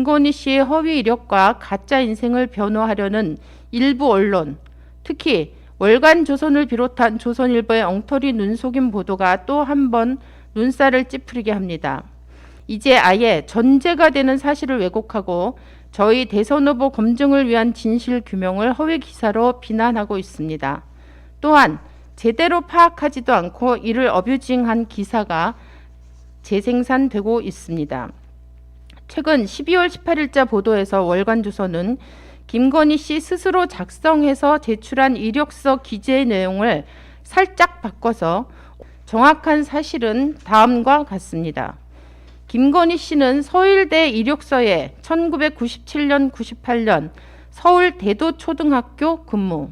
김건희 씨의 허위 이력과 가짜 인생을 변호하려는 일부 언론, 특히 월간조선을 비롯한 조선일보의 엉터리 눈속임 보도가 또 한 번 눈살을 찌푸리게 합니다. 이제 아예 전제가 되는 사실을 왜곡하고 저희 대선 후보 검증을 위한 진실 규명을 허위 기사로 비난하고 있습니다. 또한 제대로 파악하지도 않고 이를 어뷰징한 기사가 재생산되고 있습니다. 최근 12월 18일자 보도에서 월간조선은 김건희 씨 스스로 작성해서 제출한 이력서 기재 내용을 살짝 바꿔서 정확한 사실은 다음과 같습니다. 김건희 씨는 서울대 이력서에 1997년, 98년 서울 대도초등학교 근무,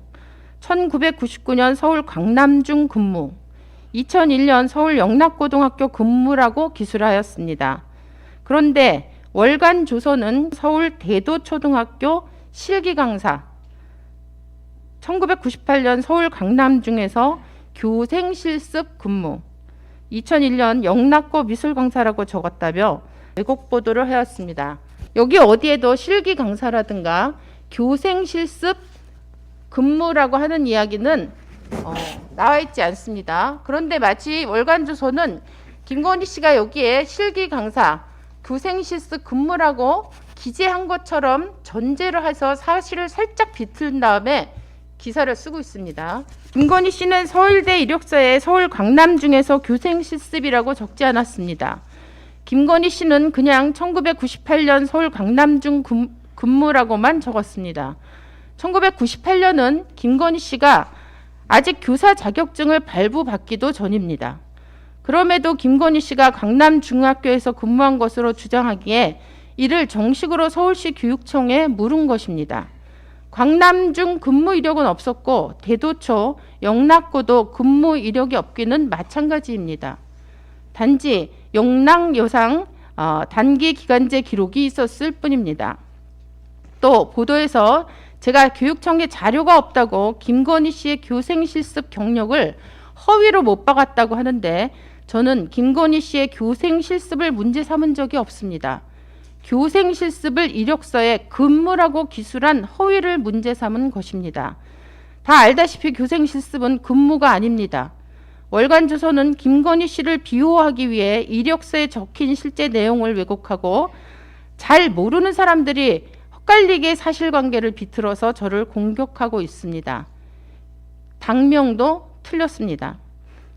1999년 서울 강남중 근무, 2001년 서울 영락고등학교 근무라고 기술하였습니다. 그런데 월간조선은 서울 대도초등학교 실기강사, 1998년 서울 강남중에서 교생실습 근무, 2001년 영락고 미술강사라고 적었다며 왜곡 보도를 해왔습니다. 여기 어디에도 실기강사라든가 교생실습 근무라고 하는 이야기는 나와 있지 않습니다. 그런데 마치 월간조선은 김건희 씨가 여기에 실기강사, 교생실습 근무라고 기재한 것처럼 전제를 해서 사실을 살짝 비틀은 다음에 기사를 쓰고 있습니다. 김건희 씨는 서울대 이력서에 서울 강남중에서 교생실습이라고 적지 않았습니다. 김건희 씨는 그냥 1998년 서울 강남중 근무라고만 적었습니다. 1998년은 김건희 씨가 아직 교사 자격증을 발부받기도 전입니다. 그럼에도 김건희 씨가 강남중학교에서 근무한 것으로 주장하기에 이를 정식으로 서울시 교육청에 물은 것입니다. 강남중 근무 이력은 없었고 대도초, 영락고도 근무 이력이 없기는 마찬가지입니다. 단지 영락여상 단기 기간제 기록이 있었을 뿐입니다. 또 보도에서 제가 교육청에 자료가 없다고 김건희 씨의 교생실습 경력을 허위로 못 박았다고 하는데 저는 김건희 씨의 교생실습을 문제 삼은 적이 없습니다. 교생실습을 이력서에 근무라고 기술한 허위를 문제 삼은 것입니다. 다 알다시피 교생실습은 근무가 아닙니다. 월간조선은 김건희 씨를 비호하기 위해 이력서에 적힌 실제 내용을 왜곡하고 잘 모르는 사람들이 헛갈리게 사실관계를 비틀어서 저를 공격하고 있습니다. 당명도 틀렸습니다.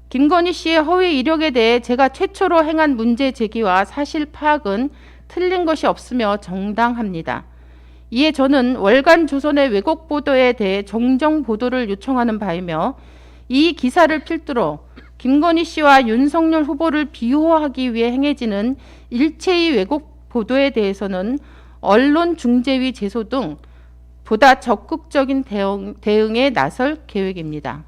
김건희 씨의 허위 이력에 대해 제가 최초로 행한 문제 제기와 사실 파악은 틀린 것이 없으며 정당합니다. 이에 저는 월간조선의 왜곡 보도에 대해 정정 보도를 요청하는 바이며 이 기사를 필두로 김건희 씨와 윤석열 후보를 비호하기 위해 행해지는 일체의 왜곡 보도에 대해서는 언론중재위 제소 등 보다 적극적인 대응에 나설 계획입니다.